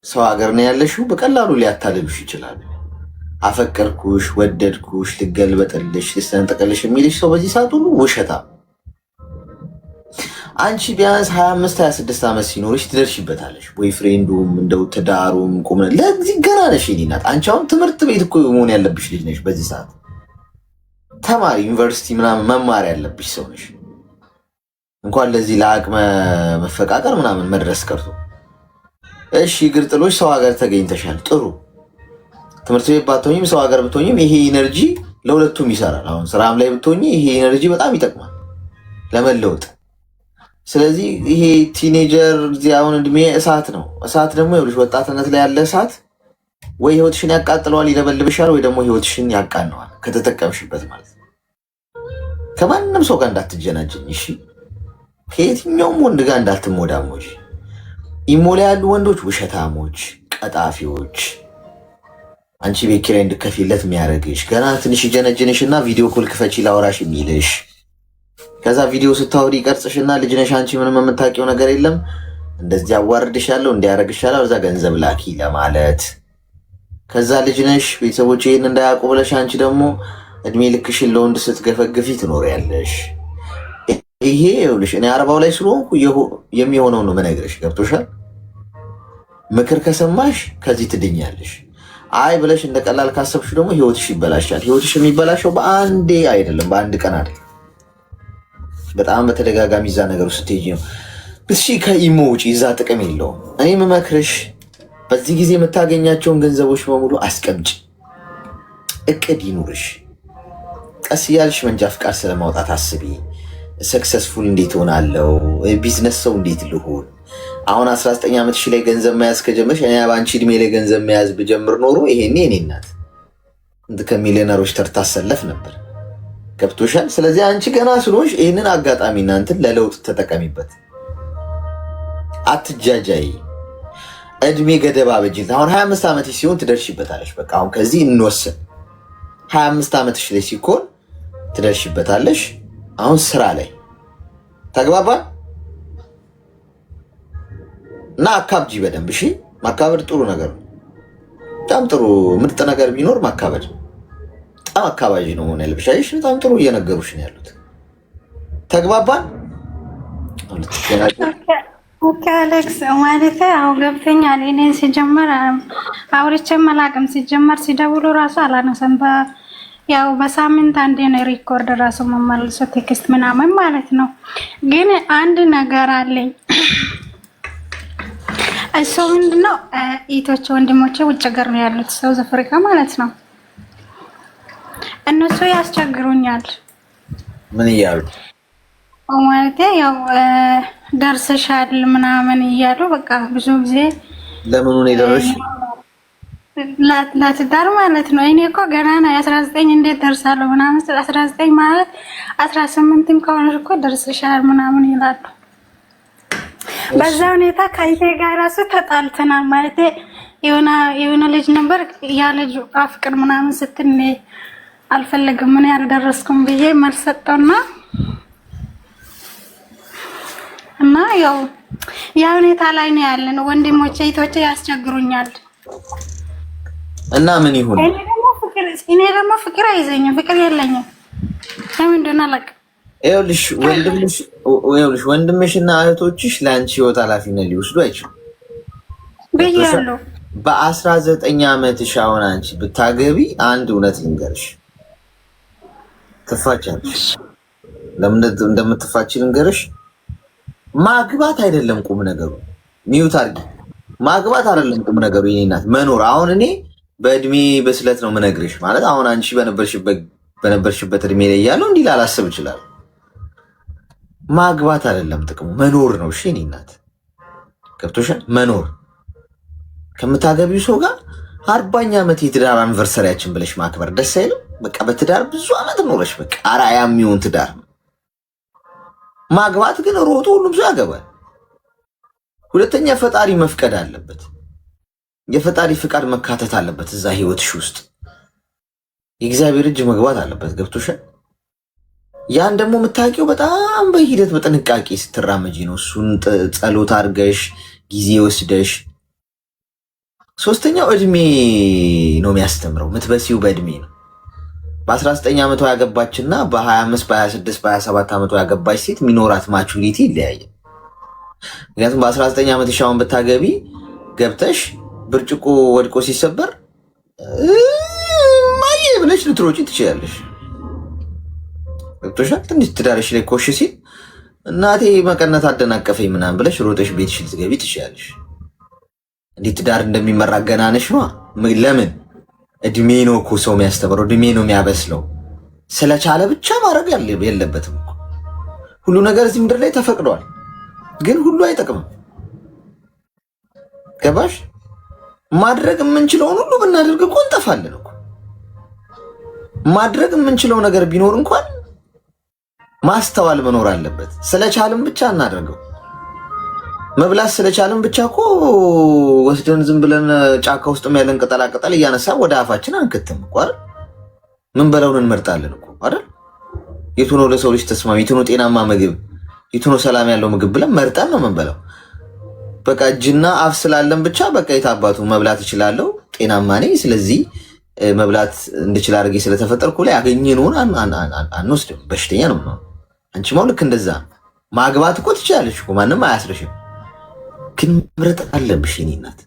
ሰው ሀገር ነው ያለሽው፣ በቀላሉ ሊያታልሉሽ ይችላሉ። አፈቀርኩሽ፣ ወደድኩሽ፣ ልገልበጥልሽ፣ ልሰንጠቅልሽ የሚልሽ ሰው በዚህ ሰዓት ሁሉ ውሸታም። አንቺ ቢያንስ 25-26 ዓመት ሲኖርሽ ትደርሽበታለሽ። ቦይ ፍሬንዱም እንደው ትዳሩም ቁም ለዚህ ገና ነሽ። እናት አንቺ አሁን ትምህርት ቤት እኮ መሆን ያለብሽ ልጅ ነሽ። በዚህ ሰዓት ተማሪ ዩኒቨርሲቲ ምናምን መማር ያለብሽ ሰው ነሽ። እንኳን ለዚህ ለአቅመ መፈቃቀር ምናምን መድረስ ቀርቶ እሺ እግር ጥሎሽ ሰው ሀገር ተገኝተሻል። ጥሩ ትምህርት ቤት ባትሆኝም ሰው ሀገር ብትሆኝም ይሄ ኢነርጂ ለሁለቱም ይሰራል። አሁን ስራም ላይ ብትሆኝ ይሄ ኢነርጂ በጣም ይጠቅማል ለመለወጥ። ስለዚህ ይሄ ቲኔጀር እዚህ አሁን እድሜ እሳት ነው። እሳት ደግሞ ይኸውልሽ ወጣትነት ላይ ያለ እሳት ወይ ህይወትሽን ያቃጥለዋል ይለበልብሻል፣ ወይ ደግሞ ህይወትሽን ያቃነዋል ከተጠቀምሽበት ማለት ነው። ከማንም ሰው ጋር እንዳትጀናጅኝ እሺ። ከየትኛውም ወንድ ጋር እንዳትሞዳሞች። ኢሞ ላይ ያሉ ወንዶች ውሸታሞች፣ ቀጣፊዎች፣ አንቺ ቤት ኪራይ እንድከፊለት የሚያደርግሽ ገና ትንሽ ጀነጅንሽ እና ቪዲዮ ኮል ክፈቺ ላውራሽ የሚልሽ ከዛ ቪዲዮ ስታወሪ ይቀርጽሽና ልጅ ነሽ አንቺ ምንም የምታውቂው ነገር የለም እንደዚህ አዋርድሻለሁ እንዲያረግሻለሁ እዛ ገንዘብ ላኪ ለማለት ከዛ ልጅ ነሽ ቤተሰቦች ይሄን እንዳያውቁ ብለሽ አንቺ ደግሞ እድሜ ልክሽን ለወንድ ስትገፈግፊ ትኖሪያለሽ። ይሄ ይኸውልሽ እኔ 40 ላይ ስለሆንኩ የሚሆነው ነው መነግርሽ። ገብቶሻል? ምክር ከሰማሽ ከዚህ ትድኛለሽ። አይ ብለሽ እንደቀላል ካሰብሽ ደግሞ ህይወትሽ ይበላሻል። ህይወትሽ የሚበላሸው በአንዴ አይደለም፣ በአንድ ቀን አይደለም። በጣም በተደጋጋሚ እዛ ነገሩ ስትሄጂ ነው። እሺ ከኢሞ ውጪ እዛ ጥቅም የለውም። እኔ የምመክርሽ በዚህ ጊዜ የምታገኛቸውን ገንዘቦች በሙሉ አስቀምጪ። እቅድ ይኑርሽ። ቀስ እያልሽ መንጃ ፍቃድ ስለማውጣት አስቢ። ሰክሰስፉል እንዴት ሆናለው? ቢዝነስ ሰው እንዴት ልሆን? አሁን 19 ዓመትሽ ላይ ገንዘብ መያዝ ከጀመርሽ እኔ በአንቺ እድሜ ላይ ገንዘብ መያዝ ብጀምር ኖሮ ይሄኔ እኔ እናት ከሚሊዮነሮች ተርታ አሰለፍ ነበር። ገብቶሻል? ስለዚህ አንቺ ገና ስለሆንሽ ይህንን አጋጣሚ እናንተን ለለውጥ ተጠቀሚበት። አትጃጃይ። እድሜ ገደብ አበጅት። አሁን 25 ዓመትሽ ሲሆን ትደርሽበታለሽ። በቃ አሁን ከዚህ እንወስን። 25 ዓመትሽ ላይ ሲኮን ትደርሽበታለሽ። አሁን ስራ ላይ ተግባባን እና አካብጂ በደንብ እሺ። ማካበድ ጥሩ ነገር ነው። በጣም ጥሩ ምርጥ ነገር ቢኖር ማካበድ። በጣም አካባቢ ነው ሆነ ልብሻይሽ። በጣም ጥሩ እየነገሩሽ ነው ያሉት። ተግባባን። ኦኬ አሌክስ ማለት አው ገብተኛል። እኔን ሲጀመር አውርቼም አላውቅም። ሲጀመር ሲደውሉ ራሱ አላነሳም። ያው በሳምንት አንዴ ነው ሪኮርድ ራሱ መመልሶ ቴክስት ምናምን ማለት ነው። ግን አንድ ነገር አለኝ። እሱ ምንድነው ኢቶች ወንድሞቼ ውጭ ሀገር ነው ያሉት፣ ሳውዝ አፍሪካ ማለት ነው። እነሱ ያስቸግሩኛል። ምን እያሉ ማለት ያው ደርሰሻል ምናምን እያሉ በቃ ብዙ ጊዜ ለምኑ ነው የደረሽ? ለትዳር ማለት ነው። እኔ እኮ ገና ነው 19 እንዴት ደርሳለሁ ምናምን 19 ማለት 18ም ከሆነሽ እኮ ደርሰሻል ምናምን ይላሉ። በዛ ሁኔታ ከይቴ ጋር ራሱ ተጣልተናል። ማለት የሆነ ልጅ ነበር ያ ልጅ አፍቅር ምናምን ስትል አልፈለግም ምን ያልደረስኩም ብዬ መልስ ሰጠውና እና ያው ያ ሁኔታ ላይ ነው ያለን። ወንድሞቼ እህቶቼ ያስቸግሩኛል እና ምን ይሁን? እኔ ደግሞ ፍቅር አይዘኝም፣ ፍቅር የለኝም። ለምንድን ነው አላውቅም። ይኸውልሽ ወንድምሽና እህቶችሽ ለአንቺ ህይወት ኃላፊነት ሊወስዱ አይችሉም ብያለሁ። በ19 ዓመትሽ አሁን አንቺ ብታገቢ አንድ እውነት ልንገርሽ፣ ትፋቻለሽ። ለምን እንደምትፋች ልንገርሽ። ማግባት አይደለም ቁም ነገሩ። ሚዩት አድርጊ። ማግባት አይደለም ቁም ነገሩ የኔ እናት፣ መኖር። አሁን እኔ በእድሜ በስለት ነው የምነግርሽ። ማለት አሁን አንቺ በነበርሽበት እድሜ ላይ ያለው እንዲህ ላላስብ ይችላል። ማግባት አይደለም ጥቅሙ፣ መኖር ነው። እሺ የኔ እናት ገብቶሻል? መኖር ከምታገቢው ሰው ጋር 40ኛ ዓመት የትዳር አንቨርሰሪያችን ብለሽ ማክበር ደስ አይልም? በቃ በትዳር ብዙ ዓመት ኖረሽ በቃ አራያ የሚሆን ትዳር ነው። ማግባት ግን ሮጦ ሁሉም ሰው ያገባል። ሁለተኛ ፈጣሪ መፍቀድ አለበት። የፈጣሪ ፍቃድ መካተት አለበት እዛ ህይወትሽ ውስጥ። የእግዚአብሔር እጅ መግባት አለበት። ገብቶሻል? ያን ደግሞ የምታውቂው በጣም በሂደት በጥንቃቄ ስትራመጂ ነው። እሱን ጸሎት አድርገሽ ጊዜ ወስደሽ። ሶስተኛው እድሜ ነው የሚያስተምረው። ምትበሲው በእድሜ ነው። በ19 ዓመቷ ያገባችና በ25 በ26 በ27 ዓመቷ ያገባች ሴት የሚኖራት ማቹሪቲ ይለያያል። ምክንያቱም በ19 ዓመትሽ አሁን ብታገቢ ገብተሽ ብርጭቆ ወድቆ ሲሰበር ማየ ብለሽ ልትሮጪ ትችላለሽ። ገብቶሻል? ትንሽ ትዳርሽ ላይ ኮሽ ሲል እናቴ መቀነት አደናቀፈኝ ምናምን ብለሽ ሮጠሽ ቤትሽ ልትገቢ ትችላለሽ። እንዴት ትዳር እንደሚመራ ገና ነሽ ነዋ። ለምን? እድሜ ነው እኮ ሰው የሚያስተምረው፣ እድሜ ነው የሚያበስለው። ስለቻለ ብቻ ማድረግ የለበትም እኮ። ሁሉ ነገር እዚህ ምድር ላይ ተፈቅዷል፣ ግን ሁሉ አይጠቅምም። ገባሽ? ማድረግ የምንችለውን ሁሉ ብናደርግ እኮ እንጠፋለን እኮ። ማድረግ የምንችለው ነገር ቢኖር እንኳን ማስተዋል መኖር አለበት። ስለቻልን ብቻ እናደርገው። መብላት ስለቻልን ብቻ እኮ ወስደን ዝም ብለን ጫካ ውስጥ ያለን ቅጠላ ቅጠል እያነሳ ወደ አፋችን አንከትም እኮ አይደል? ምን በለውን እንመርጣለን እኮ አይደል? የቱ ነው ለሰው ልጅ ተስማሚ፣ የቱ ነው ጤናማ ምግብ፣ የቱ ነው ሰላም ያለው ምግብ ብለን መርጠን ነው የምንበላው። በቃ እጅና አፍ ስላለን ብቻ በቃ የታባቱ መብላት እችላለሁ፣ ጤናማ ነኝ፣ ስለዚህ መብላት እንድችል አድርጌ ስለተፈጠርኩ ላይ ያገኘነውን አንወስድም፣ በሽተኛ ነው። አንቺማ ልክ እንደዛ ማግባት እኮ ትችላለሽ እኮ፣ ማንም አያስረሽም። ግን መምረጥ አለብሽ የኔ እናት።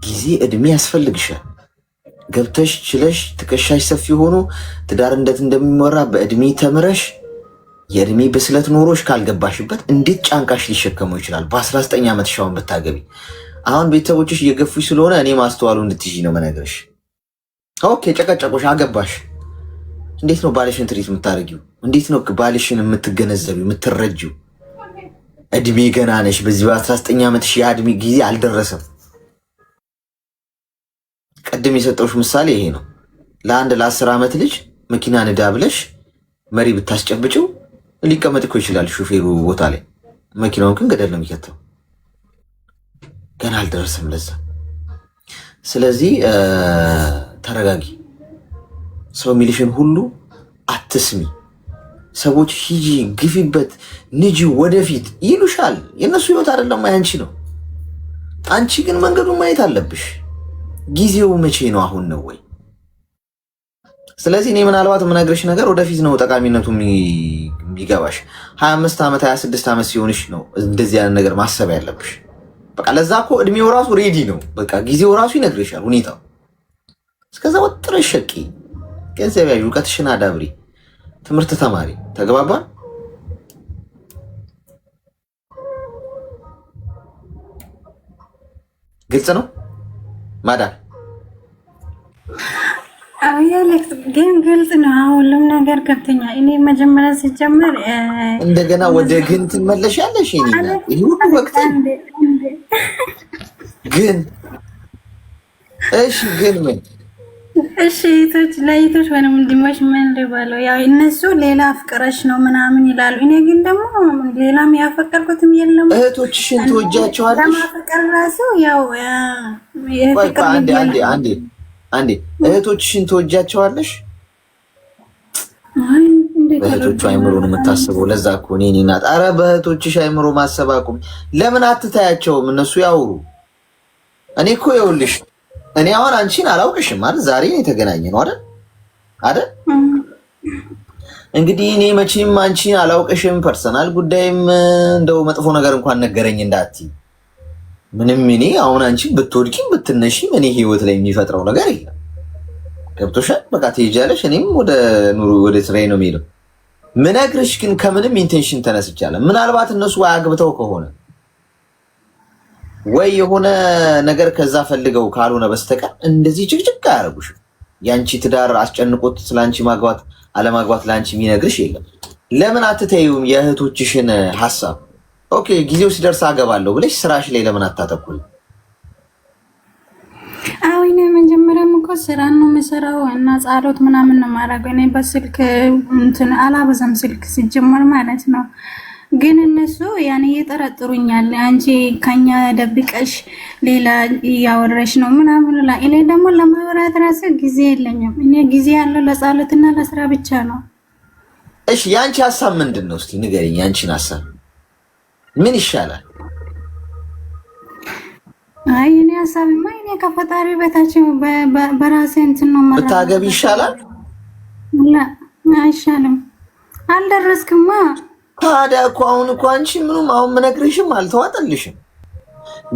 ጊዜ እድሜ ያስፈልግሻል። ገብተሽ ችለሽ ትከሻሽ ሰፊ ሆኖ ትዳር እንዴት እንደሚመራ በእድሜ ተምረሽ የእድሜ ብስለት ኖሮሽ ካልገባሽበት እንዴት ጫንቃሽ ሊሸከመው ይችላል? በ19 ዓመት ሻውን ብታገቢ። አሁን ቤተሰቦችሽ እየገፉሽ ስለሆነ እኔ ማስተዋሉ እንድትይዢ ነው መነግርሽ። ኦኬ ጨቀጨቆሽ፣ አገባሽ። እንዴት ነው ባልሽን ትሪት የምታደርጊው? እንዴት ነው ባልሽን የምትገነዘቢው የምትረጂው? እድሜ ገና ነሽ። በዚህ በ19 ዓመትሽ ያ እድሜ ጊዜ አልደረሰም። ቀድም የሰጠውሽ ምሳሌ ይሄ ነው። ለአንድ ለ10 ዓመት ልጅ መኪና ንዳ ብለሽ መሪ ብታስጨብጭው ሊቀመጥ እኮ ይችላል ሹፌሩ ቦታ ላይ። መኪናውን ግን ገደል ነው የሚከተው። ገና አልደረሰም ለዛ። ስለዚህ ተረጋጊ። ሰው የሚልሽን ሁሉ አትስሚ። ሰዎች ሂጂ፣ ግፊበት፣ ንጂ፣ ወደፊት ይሉሻል። የእነሱ ህይወት አይደለም ያንቺ ነው። አንቺ ግን መንገዱን ማየት አለብሽ። ጊዜው መቼ ነው? አሁን ነው ወይ? ስለዚህ እኔ ምናልባት የምነግርሽ ነገር ወደፊት ነው ጠቃሚነቱ የሚገባሽ። 25 ዓመት 26 ዓመት ሲሆንሽ ነው እንደዚህ አይነት ነገር ማሰብ ያለብሽ። በቃ ለዛ እኮ እድሜው ራሱ ሬዲ ነው። በቃ ጊዜው ራሱ ይነግርሻል ሁኔታው። እስከዛ ወጥረሽ ሸቂ፣ ገንዘብ ያዥ፣ እውቀትሽን አዳብሪ፣ ትምህርት ተማሪ። ተግባባን? ግልጽ ነው ማዳም? አለክስ ግን ግልጽ ነው። ሁሉም ነገር ገብተኛል። እኔ መጀመሪያ ሲጀምር እንደገና ወደ ግን ትመለሻለሽ። ይሄ ሁሉ ወቅት ግን እሺ፣ ግን ምን እሺ፣ ለይቶች ወይም እንዲሞሽ ምን ልበለው? ያው እነሱ ሌላ አፍቅረሽ ነው ምናምን ይላሉ። እኔ ግን ደግሞ ሌላም ያፈቀርኩትም የለም። እህቶችሽን ትወጃቸዋለሽ? ለማፈቀር ራሱ ያው አንዴ እህቶችሽን ትወጃቸዋለሽ? በእህቶቹ አይምሮ ነው የምታስበው። ለዛ እኮ እኔ እናት፣ ኧረ በእህቶችሽ አይምሮ ማሰብ አቁም። ለምን አትታያቸውም? እነሱ ያውሩ። እኔ እኮ ይኸውልሽ፣ እኔ አሁን አንቺን አላውቅሽም አይደል? ዛሬ የተገናኘ ነው አይደል? እንግዲህ እኔ መቼም አንቺን አላውቅሽም። ፐርሰናል ጉዳይም እንደው መጥፎ ነገር እንኳን ነገረኝ እንዳትዪ ምንም። እኔ አሁን አንቺን ብትወድቂም ብትነሺም እኔ ህይወት ላይ የሚፈጥረው ነገር የለም። ገብቶሻል? በቃ ትሄጃለሽ፣ እኔም ወደ ስራዬ ነው የምሄደው። ምነግርሽ ግን ከምንም ኢንቴንሽን ተነስቻለሁ። ምናልባት እነሱ አያግብተው ከሆነ ወይ የሆነ ነገር ከዛ ፈልገው ካልሆነ በስተቀር እንደዚህ ጭቅጭቅ አያደርጉሽም። የአንቺ ትዳር አስጨንቆት ስለአንቺ ማግባት አለማግባት ለአንቺ የሚነግርሽ የለም። ለምን አትተይውም የእህቶችሽን ሀሳብ? ኦኬ ጊዜው ሲደርስ አገባለሁ ብለሽ ስራሽ ላይ ለምን አታተኩሪ? አዎ እኔ መጀመሪያም እኮ ስራ ነው የምሰራው እና ጻሎት ምናምን ነው የማደርገው። እኔ በስልክ እንትን አላበዛም ስልክ ሲጀመር ማለት ነው። ግን እነሱ ያኔ እየጠረጥሩኛል። አንቺ ከኛ ደብቀሽ ሌላ እያወረሽ ነው ምናምን ላ እኔ ደግሞ ለማውራት ራሱ ጊዜ የለኝም። እኔ ጊዜ ያለው ለጻሎትና ለስራ ብቻ ነው። እሺ የአንቺ ሀሳብ ምንድን ነው? እስቲ ንገሪኝ የአንቺን ሀሳብ። ምን ይሻላል? አይ እኔ ሀሳብማ እኔ ከፈጣሪ በታች በራሴ እንትን ነው ማለት ብታገቢ ይሻላል። አይሻልም? አልደረስክማ። ታዲያ እኮ አሁን እኮ አንቺ ምንም አሁን ምነግርሽም አልተዋጠልሽም።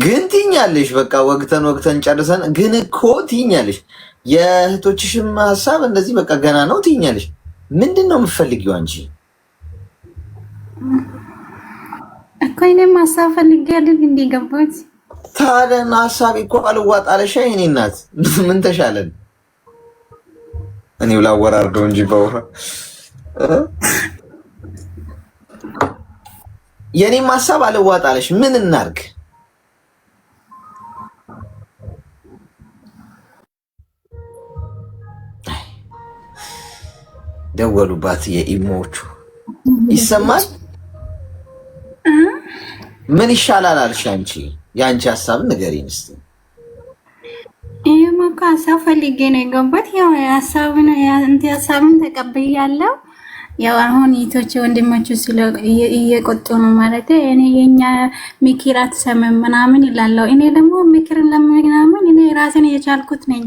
ግን ትይኛለሽ፣ በቃ ወግተን ጨርሰን ግን እኮ ትይኛለሽ። የእህቶችሽም ሀሳብ እንደዚህ በቃ ገና ነው ትይኛለሽ። ምንድን ነው የምትፈልጊው አንቺ? እኮ እኔም ሀሳብ ፈልጌ አይደል እንዲገባች። ታዲያ ሀሳብ እኮ አልዋጣለሽ። እኔ እናት ምን ተሻለን? እኔው ላወራርደው እንጂ በውሃ የኔም ሀሳብ አልዋጣለሽ። ምን እናርግ? ደወሉባት የኢሞቹ ይሰማል። ምን ይሻላል አልሽ አንቺ? የአንቺ ሀሳብ ንገሪኝ እስቲ። ይሄማ እኮ ሀሳብ ፈልጌ ነው የገባሁት። ያው ሀሳብን ተቀብያለሁ። ያው አሁን ይቶች ወንድሞቹ እየቆጡ ነው ማለት እኔ የኛ ምክር አትሰማም ምናምን ይላለው። እኔ ደግሞ ምክርን ለምናምን እኔ ራሴን እየቻልኩት ነኝ።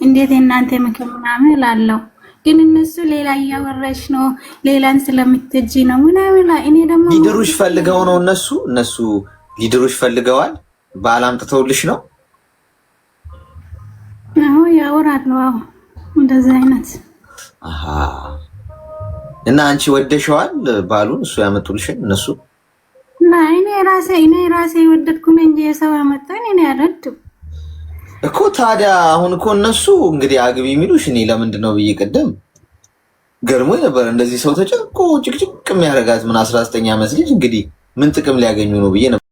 እንዴት እናንተ ምክር ምናምን ይላለው። ግን እነሱ ሌላ እያወራሽ ነው ሌላን ስለምትጂ ነው ምናምን። እኔ ደግሞ ሊድሩሽ ፈልገው ነው እነሱ ሊድሩሽ ፈልገዋል። ባል አምጥተውልሽ ነው? አዎ ያወራሉ። አዎ እንደዚህ አይነት አሃ። እና አንቺ ወደሽዋል ባሉን እሱ ያመጡልሽን እነሱ? እኔ ራሴ ወደድኩ ነኝ እንጂ የሰው ያመጣኝ እኔ አልወድም እኮ። ታዲያ አሁን እኮ እነሱ እንግዲህ አግቢ የሚሉሽ እኔ ለምንድን ነው ብዬ ቅድም ገርሞኝ ነበር። እንደዚህ ሰው ተጨንቆ ጭቅጭቅ የሚያደርጋት ምን 19 ዓመት ልጅ እንግዲህ ምን ጥቅም ሊያገኙ ነው ብዬ ነበር።